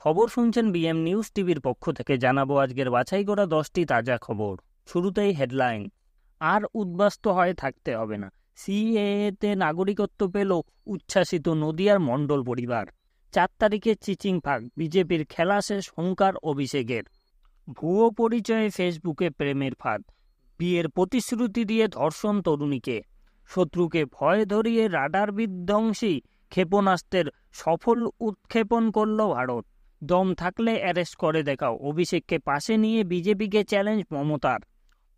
খবর শুনছেন BM news টিভির পক্ষ থেকে। জানাবো আজকের বাছাই করা 10টি তাজা খবর। শুরুতেই হেডলাইন। আর উদ্বাস্তু হয়ে থাকতে হবে না, সিএএতে নাগরিকত্ব পেল উচ্ছ্বাসিত নদিয়ার মণ্ডল পরিবার। 4 তারিখে চিচিং ফাঁক, বিজেপির খেলা শেষ হুঙ্কার অভিষেকের। ভুয়ো পরিচয়ে ফেসবুকে প্রেমের ফাঁদ, বিয়ের প্রতিশ্রুতি দিয়ে ধর্ষণ তরুণীকে। শত্রুকে ভয় ধরিয়ে রাডার বিধ্বংসী ক্ষেপণাস্ত্রের সফল উৎক্ষেপণ করল ভারত। দম থাকলে অ্যারেস্ট করে দেখাও, অভিষেককে পাশে নিয়ে বিজেপিকে চ্যালেঞ্জ মমতার।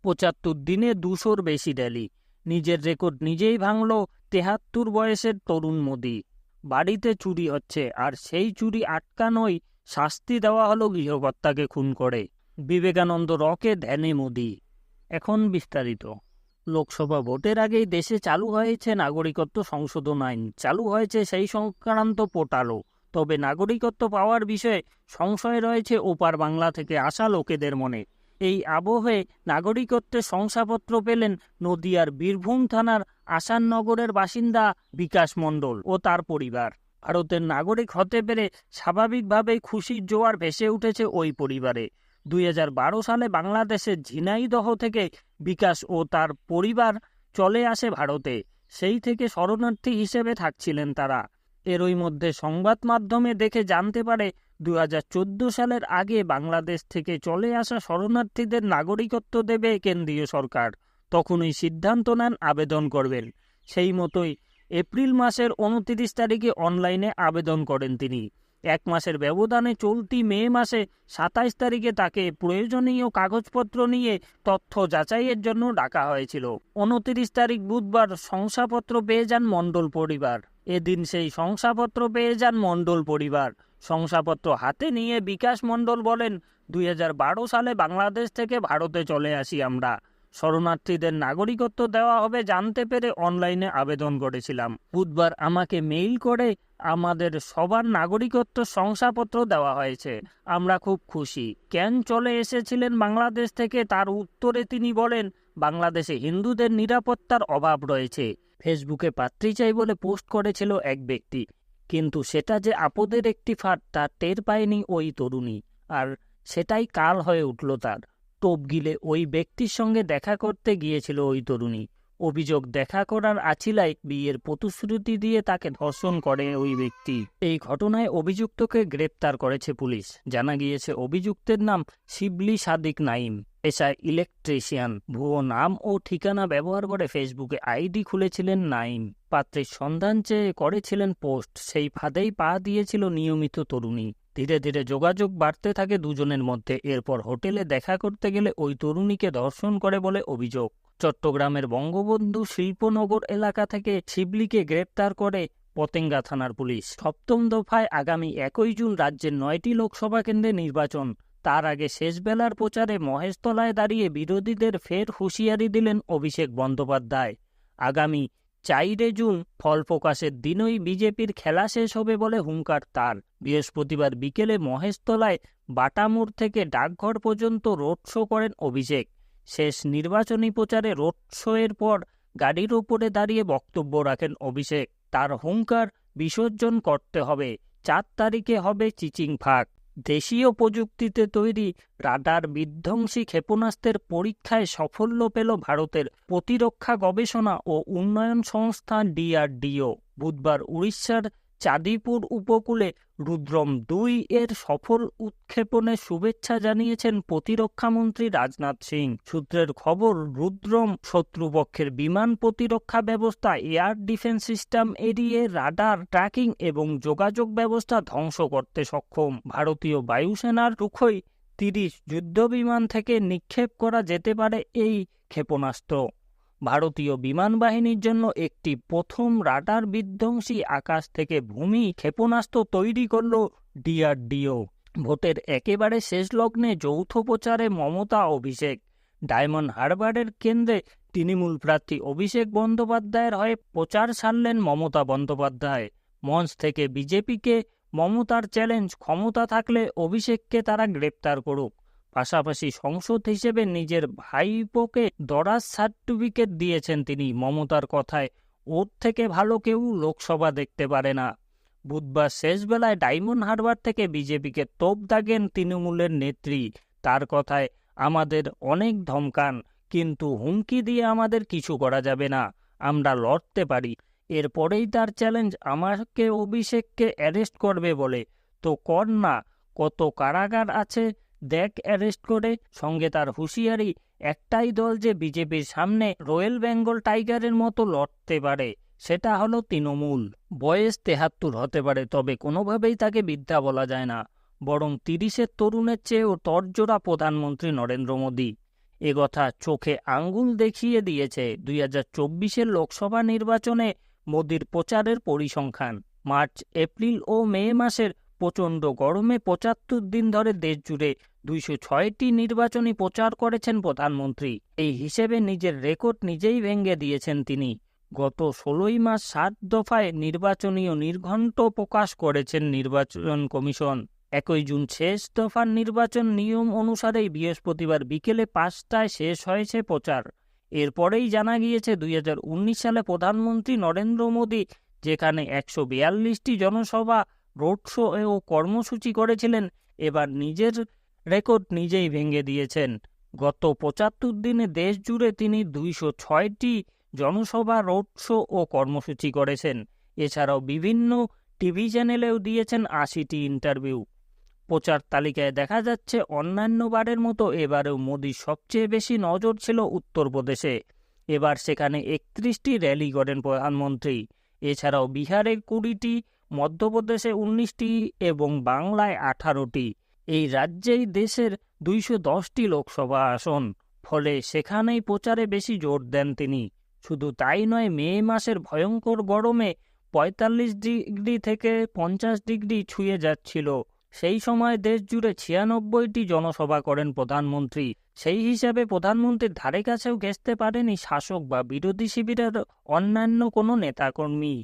75 দিনে 200-র বেশি র্যালি, নিজের রেকর্ড নিজেই ভাঙল 73 বয়সের তরুণ মোদি। বাড়িতে চুরি হচ্ছে, আর সেই চুরি আটকানোই শাস্তি দেওয়া হলো গৃহকর্তাকে খুন করে। বিবেকানন্দ রকে ধ্যানে মোদি। এখন বিস্তারিত। লোকসভা ভোটের আগেই দেশে চালু হয়েছে নাগরিকত্ব সংশোধন আইন, চালু হয়েছে সেই সংক্রান্ত পোর্টালও। তবে নাগরিকত্ব পাওয়ার বিষয়ে সংশয় রয়েছে ওপার বাংলা থেকে আসা লোকেদের মনে। এই আবহে নাগরিকত্বের শংসাপত্র পেলেন নদিয়ার বীরভূম থানার আসাননগরের বাসিন্দা বিকাশ মণ্ডল ও তার পরিবার। ভারতের নাগরিক হতে পেরে স্বাভাবিকভাবেই খুশির জোয়ার ভেসে উঠেছে ওই পরিবারে। 2012 সালে বাংলাদেশের ঝিনাইদহ থেকে বিকাশ ও তার পরিবার চলে আসে ভারতে। সেই থেকে শরণার্থী হিসেবে থাকছিলেন তারা। এরই মধ্যে সংবাদ মাধ্যমে দেখে জানতে পারে 2014 সালের আগে বাংলাদেশ থেকে চলে আসা শরণার্থীদের নাগরিকত্ব দেবে কেন্দ্রীয় সরকার। তখনই সিদ্ধান্ত নেন আবেদন করবেন। সেই মতোই এপ্রিল মাসের 29 তারিখে অনলাইনে আবেদন করেন তিনি। 1 মাসের ব্যবধানে চলতি মে মাসে 27 তারিখে তাকে প্রয়োজনীয় কাগজপত্র নিয়ে তথ্য যাচাইয়ের জন্য ডাকা হয়েছিল। 29 তারিখ বুধবার শংসাপত্র পেয়ে যান মণ্ডল পরিবার। এদিন সেই শংসাপত্র পেয়ে যান মণ্ডল পরিবার। শংসাপত্র হাতে নিয়ে বিকাশ মণ্ডল বলেন, 2012 সালে বাংলাদেশ থেকে ভারতে চলে আসি আমরা। শরণার্থীদের নাগরিকত্ব দেওয়া হবে জানতে পেরে অনলাইনে আবেদন করেছিলাম। বুধবার আমাকে মেইল করে আমাদের সবার নাগরিকত্ব শংসাপত্র দেওয়া হয়েছে। আমরা খুব খুশি। কেন চলে এসেছিলেন বাংলাদেশ থেকে, তার উত্তরে তিনি বলেন, বাংলাদেশে হিন্দুদের নিরাপত্তার অভাব রয়েছে। ফেসবুকে পাত্রী চাই বলে পোস্ট করেছিল এক ব্যক্তি, কিন্তু সেটা যে আপদের একটি ফাঁদ তা টের পায়নি ওই তরুণী, আর সেটাই কাল হয়ে উঠল তার। টোপ গিলে ওই ব্যক্তির সঙ্গে দেখা করতে গিয়েছিল ওই তরুণী। অভিযোগ, দেখা করার আছিলায় বিয়ের প্রতিশ্রুতি দিয়ে তাকে ধর্ষণ করে ওই ব্যক্তি। এই ঘটনায় অভিযুক্তকে গ্রেপ্তার করেছে পুলিশ। জানা গিয়েছে অভিযুক্তের নাম শিবলি সাদিক নাইম, পেশায় ইলেকট্রিশিয়ান। ভুয়ো নাম ও ঠিকানা ব্যবহার করে ফেসবুকে আইডি খুলেছিলেন নাইম। পাত্রের সন্ধান চেয়ে করেছিলেন পোস্ট, সেই ফাঁদেই পা দিয়েছিল নিয়মিত তরুণী। ধীরে ধীরে যোগাযোগ বাড়তে থাকে দুজনের মধ্যে। এরপর হোটেলে দেখা করতে গেলে ওই তরুণীকে ধর্ষণ করে বলে অভিযোগ। চট্টগ্রামের বঙ্গবন্ধু শিল্পনগর এলাকা থেকে শিবলিকে গ্রেপ্তার করে পতেঙ্গা থানার পুলিশ। 7ম দফায় আগামী 1 জুন রাজ্যের 9টি লোকসভা কেন্দ্রে নির্বাচন। তার আগে শেষবেলার প্রচারে মহেশতলায় দাঁড়িয়ে বিরোধীদের ফের হুঁশিয়ারি দিলেন অভিষেক বন্দ্যোপাধ্যায়। আগামী 4 জুন ফল প্রকাশের দিনই বিজেপির খেলা শেষ হবে বলে হুঙ্কার তার। বৃহস্পতিবার বিকেলে মহেশতলায় বাটামোড় থেকে ডাকঘর পর্যন্ত রোড শো করেন অভিষেক। শেষ নির্বাচনী প্রচারে রোড শোয়ের পর গাড়ির ওপরে দাঁড়িয়ে বক্তব্য রাখেন অভিষেক। তার হুঙ্কার, বিসর্জন করতে হবে, 4 তারিখে হবে চিচিং ফাঁক। দেশীয় প্রযুক্তিতে তৈরি রাডার বিধ্বংসী ক্ষেপণাস্ত্রের পরীক্ষায় সাফল্য পেল ভারতের প্রতিরক্ষা গবেষণা ও উন্নয়ন সংস্থা DRDO। বুধবার উড়িষ্যার চাঁদিপুর উপকূলে রুদ্রম-2 এর সফল উৎক্ষেপণের শুভেচ্ছা জানিয়েছেন প্রতিরক্ষামন্ত্রী রাজনাথ সিং। সূত্রের খবর, রুদ্রম শত্রুপক্ষের বিমান প্রতিরক্ষা ব্যবস্থা, এয়ার ডিফেন্স সিস্টেম এরিয়ে রাডার ট্র্যাকিং এবং যোগাযোগ ব্যবস্থা ধ্বংস করতে সক্ষম। ভারতীয় বায়ুসেনার সুখোই 30 যুদ্ধবিমান থেকে নিক্ষেপ করা যেতে পারে এই ক্ষেপণাস্ত্র। ভারতীয় বিমান বাহিনীর জন্য একটি প্রথম রাডার বিধ্বংসী আকাশ থেকে ভূমি ক্ষেপণাস্ত্র তৈরি করল DRDO। ভোটের একেবারে শেষ লগ্নে যৌথ প্রচারে মমতা অভিষেক। ডায়মন্ড হারবারের কেন্দ্রে তৃণমূল প্রার্থী অভিষেক বন্দ্যোপাধ্যায়ের হয়ে প্রচার সারলেন মমতা বন্দ্যোপাধ্যায়। মঞ্চ থেকে বিজেপিকে মমতার চ্যালেঞ্জ, ক্ষমতা থাকলে অভিষেককে তারা গ্রেপ্তার করুক। পাশাপাশি সংসদ হিসেবে নিজের ভাইপোকে দরাজ সার্টিফিকেট দিয়েছেন তিনি। মমতার কথায়, ওর থেকে ভালো কেউ লোকসভা দেখতে পারে না। বুধবার শেষ বেলায় ডায়মন্ড হারবার থেকে বিজেপিকে তোপ দাগেন তৃণমূলের নেত্রী। তার কথায়, আমাদের অনেক ধমকান, কিন্তু হুমকি দিয়ে আমাদের কিছু করা যাবে না, আমরা লড়তে পারি। এরপরেই তার চ্যালেঞ্জ, আমাকে অভিষেককে অ্যারেস্ট করবে বলে, তো কর না, কত কারাগার আছে দেখ অ্যারেস্ট করে। সঙ্গে তার হুঁশিয়ারি, একটাই দল যে বিজেপির সামনে রয়্যাল বেঙ্গল টাইগারের মতো লড়তে পারে, সেটা হলো তৃণমূল। বয়স ৭৩ হতে পারে, তবে কোনোভাবেই তাকে বৃদ্ধা বলা যায় না, বরং ৩০-এর তরুণের চেয়েও তরজোড়া প্রধানমন্ত্রী নরেন্দ্র মোদী। একথা চোখে আঙ্গুল দেখিয়ে দিয়েছে ২০২৪-এর লোকসভা নির্বাচনে মোদীর প্রচারের পরিসংখ্যান। মার্চ, এপ্রিল ও মে মাসের প্রচণ্ড গরমে ৭৫ দিন ধরে দেশ জুড়ে ২০৬টি নির্বাচনী প্রচার করেছেন প্রধানমন্ত্রী। এই হিসেবে নিজের রেকর্ড নিজেই ভেঙে দিয়েছেন তিনি। গত ১৬ই মাস ৭ দফায় নির্বাচনীয় নির্ঘণ্ট প্রকাশ করেছেন নির্বাচন কমিশন। ১ জুন শেষ দফার নির্বাচন নিয়ম অনুসারেই বৃহস্পতিবার বিকেলে ৫টায় শেষ হয়েছে প্রচার। এরপরেই জানা গিয়েছে ২০১৯ সালে প্রধানমন্ত্রী নরেন্দ্র মোদী যেখানে ১৪২টি জনসভা, রোড শো ও কর্মসূচি করেছিলেন, এবার নিজের রেকর্ড নিজেই ভেঙে দিয়েছেন। গত ৭৫ দিনে দেশ জুড়ে তিনি ২০৬টি জনসভা, রোড শো ও কর্মসূচি করেছেন। এছাড়াও বিভিন্ন টিভি চ্যানেলেও দিয়েছেন ৮০টি ইন্টারভিউ। প্রচার তালিকায় দেখা যাচ্ছে, অন্যান্য বারের মতো এবারেও মোদির সবচেয়ে বেশি নজর ছিল উত্তরপ্রদেশে। এবার সেখানে ৩১টি র্যালি করেন প্রধানমন্ত্রী। এছাড়াও বিহারে ২০টি, মধ্যপ্রদেশে ১৯টি এবং বাংলায় ১৮টি। এই রাজ্যেই দেশের ২১০টি লোকসভা আসন, ফলে সেখানেই প্রচারে বেশি জোর দেন তিনি। শুধু তাই নয়, মে মাসের ভয়ঙ্কর গরমে ৪৫ ডিগ্রি থেকে ৫০ ডিগ্রি ছুঁয়ে যাচ্ছিল। সেই সময় দেশ জুড়ে ৯৬টি জনসভা করেন প্রধানমন্ত্রী। সেই হিসাবে প্রধানমন্ত্রীর ধারে কাছেও ঘেঁষতে পারেনি শাসক বা বিরোধী শিবিরের অন্যান্য কোনো নেতাকর্মী।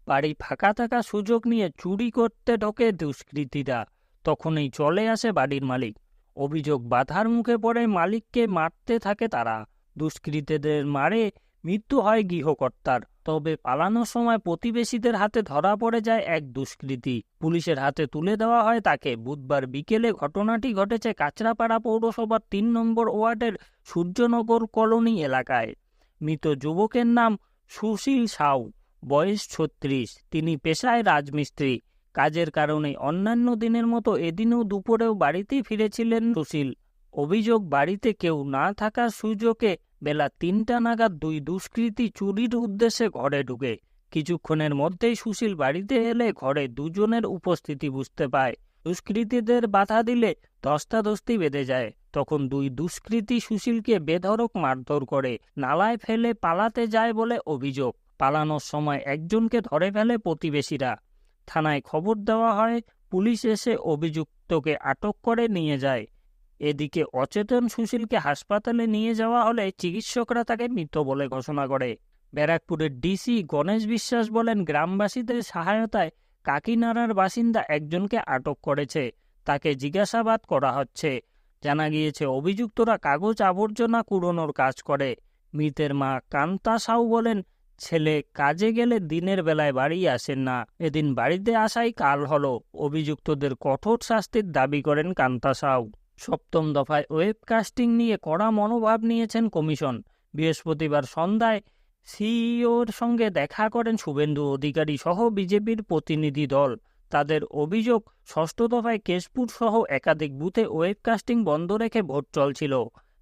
বাড়ি ফাঁকা থাকা সুযোগ নিয়ে চুরি করতে ঢোকে দুষ্কৃতীরা, তখনই চলে আসে বাড়ির মালিক। অভিযোগ, বাধার মুখে পড়ে মালিককে মারতে থাকে তারা। দুষ্কৃতীদের মারে মৃত্যু হয় গৃহকর্তার। তবে পালানোর সময় প্রতিবেশীদের হাতে ধরা পড়ে যায় এক দুষ্কৃতী। পুলিশের হাতে তুলে দেওয়া হয় তাকে। বুধবার বিকেলে ঘটনাটি ঘটেছে কাঁচরাপাড়া পৌরসভার ৩ নম্বর ওয়ার্ডের সূর্যনগর কলোনি এলাকায়। মৃত যুবকের নাম সুশীল সাউ, বয়স ৩৬। তিনি পেশায় রাজমিস্ত্রি। কাজের কারণে অন্যান্য দিনের মতো এদিনও দুপুরেও বাড়িতেই ফিরেছিলেন সুশীল। অভিযোগ, বাড়িতে কেউ না থাকার সুযোগে বেলা ৩টা নাগাদ ২ দুষ্কৃতী চুরির উদ্দেশ্যে ঘরে ঢুকে। কিছুক্ষণের মধ্যেই সুশীল বাড়িতে এলে ঘরে দুজনের উপস্থিতি বুঝতে পায়। দুষ্কৃতীদের বাধা দিলে ধস্তাধস্তি বেঁধে যায়। তখন ২ দুষ্কৃতী সুশীলকে বেধড়ক মারধর করে নালায় ফেলে পালাতে যায় বলে অভিযোগ। পালানোর সময় একজনকে ধরে ফেলে প্রতিবেশীরা। থানায় খবর দেওয়া হয়। পুলিশ এসে অভিযুক্তকে আটক করে নিয়ে যায়। এদিকে অচেতন সুশীলকে হাসপাতালে নিয়ে যাওয়া হলে চিকিৎসকরা তাকে মৃত বলে ঘোষণা করে। ব্যারাকপুরের ডিসি গণেশ বিশ্বাস বলেন, গ্রামবাসীদের সহায়তায় কাকিনাড়ার বাসিন্দা একজনকে আটক করেছে। তাকে জিজ্ঞাসাবাদ করা হচ্ছে। জানা গিয়েছে, অভিযুক্তরা কাগজ আবর্জনা কুড়োনোর কাজ করে। মৃতের মা কান্তা সাউ বলেন, ছেলে কাজে গেলে দিনের বেলায় বাড়ি আসেন না। এদিন বাড়িতে আসাই কাল হলো। অভিযুক্তদের কঠোর শাস্তির দাবি করেন কান্তা সাউ। ৭ম দফায় ওয়েবকাস্টিং নিয়ে কড়া মনোভাব নিয়েছেন কমিশন। বৃহস্পতিবার সন্ধ্যায় সিইওর সঙ্গে দেখা করেন শুভেন্দু অধিকারী সহ বিজেপির প্রতিনিধি দল। তাদের অভিযোগ, ৬ষ্ঠ দফায় কেশপুর সহ একাধিক বুথে ওয়েবকাস্টিং বন্ধ রেখে ভোট চলছিল।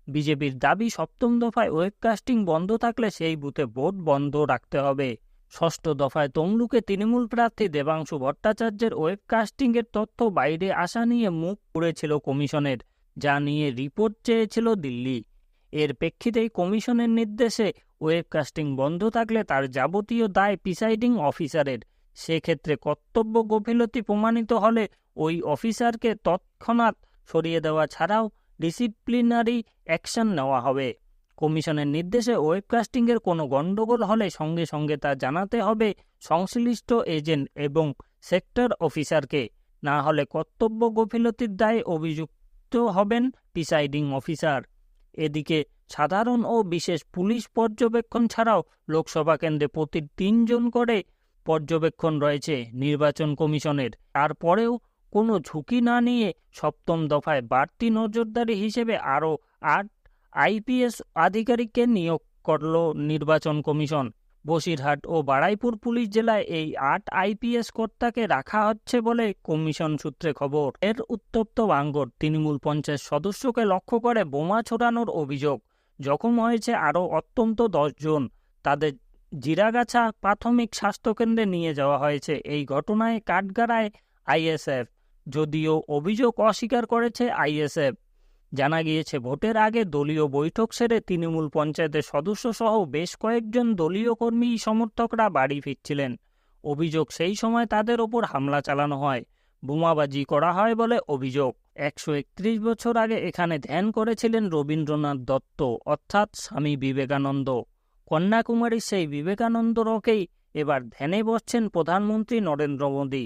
বিজেপির দাবি, ৭ম দফায় ওয়েবকাস্টিং বন্ধ থাকলে সেই বুথে ভোট বন্ধ রাখতে হবে। ৬ষ্ঠ দফায় তমলুকে তৃণমূল প্রার্থী দেবাংশু ভট্টাচার্যের ওয়েবকাস্টিংয়ের তথ্য বাইরে আসা নিয়ে মুখ পুড়েছিল কমিশনের, যা নিয়ে রিপোর্ট চেয়েছিল দিল্লি। এর প্রেক্ষিতেই কমিশনের নির্দেশে ওয়েবকাস্টিং বন্ধ থাকলে তার যাবতীয় দায় প্রিসাইডিং অফিসারের। সেক্ষেত্রে কর্তব্য গাফিলতি প্রমাণিত হলে ওই অফিসারকে তৎক্ষণাৎ সরিয়ে দেওয়া ছাড়াও ডিসিপ্লিনারি অ্যাকশন নেওয়া হবে। কমিশনের নির্দেশে ওয়েবকাস্টিংয়ের কোনো গণ্ডগোল হলে সঙ্গে সঙ্গে তা জানাতে হবে সংশ্লিষ্ট এজেন্ট এবং সেক্টর অফিসারকে। না হলে কর্তব্য গাফিলতির দায়ে অভিযুক্ত হবেন প্রিসাইডিং অফিসার। এদিকে সাধারণ ও বিশেষ পুলিশ পর্যবেক্ষণ ছাড়াও লোকসভা কেন্দ্রে প্রতি ৩ জন করে পর্যবেক্ষণ রয়েছে নির্বাচন কমিশনের। তারপরেও কোনো ঝুঁকি না নিয়ে সপ্তম দফায় বাড়তি নজরদারি হিসেবে আরও 8 আইপিএস আধিকারিককে নিয়োগ করল নির্বাচন কমিশন। বসিরহাট ও বারুইপুর পুলিশ জেলায় এই 8 আইপিএস কর্তাকে রাখা হচ্ছে বলে কমিশন সূত্রে খবর। এর উত্তপ্ত বাঙ্গর তৃণমূল পঞ্চায়েত সদস্যকে লক্ষ্য করে বোমা ছোড়ানোর অভিযোগ। জখম হয়েছে আরও অত্যন্ত 10 জন। তাদের জিরাগাছা প্রাথমিক স্বাস্থ্যকেন্দ্রে নিয়ে যাওয়া হয়েছে। এই ঘটনায় কাঠগড়ায় আইএসএফ, যদিও অভিযোগ অস্বীকার করেছে আইএসএফ। জানা গিয়েছে ভোটের আগে দলীয় বৈঠক সেরে তৃণমূল পঞ্চায়েতের সদস্য সহ বেশ কয়েকজন দলীয় কর্মী সমর্থকরা বাড়ি ফিরছিলেন। অভিযোগ সেই সময় তাদের ওপর হামলা চালানো হয়, বোমাবাজি করা হয় বলে অভিযোগ। 131 বছর আগে এখানে ধ্যান করেছিলেন রবীন্দ্রনাথ দত্ত, অর্থাৎ স্বামী বিবেকানন্দ। কন্যাকুমারীর সেই বিবেকানন্দ রকেই এবার ধ্যানে বসছেন প্রধানমন্ত্রী নরেন্দ্র মোদী।